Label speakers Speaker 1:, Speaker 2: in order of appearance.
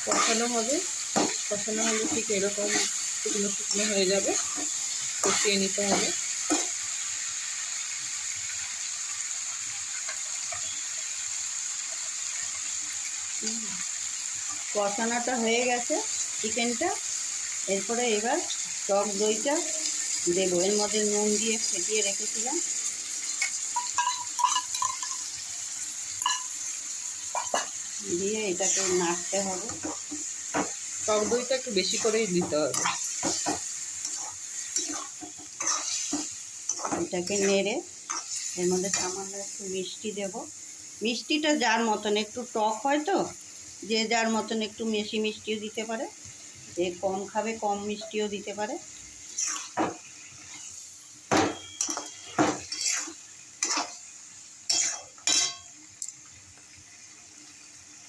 Speaker 1: কষানো হবে। কষানো হলে ঠিক এরকম শুকনো শুকনো হয়ে যাবে, কষিয়ে নিতে হবে।
Speaker 2: কষানোটা হয়ে গেছে চিকেনটা। এরপরে এবার টক দইটা দেবো, এর মধ্যে নুন দিয়ে ফেটিয়ে রেখেছিলাম। দিয়ে এটাকে নাড়তে হবে।
Speaker 1: টক দইটা একটু বেশি করেই দিতে হবে।
Speaker 2: এটাকে নেড়ে এর মধ্যে সামান্য একটু মিষ্টি দেব। মিষ্টিটা যার মতন, একটু টক হয় তো, যে যার মতন একটু বেশি মিষ্টিও দিতে পারে, যে কম খাবে কম মিষ্টিও দিতে পারে।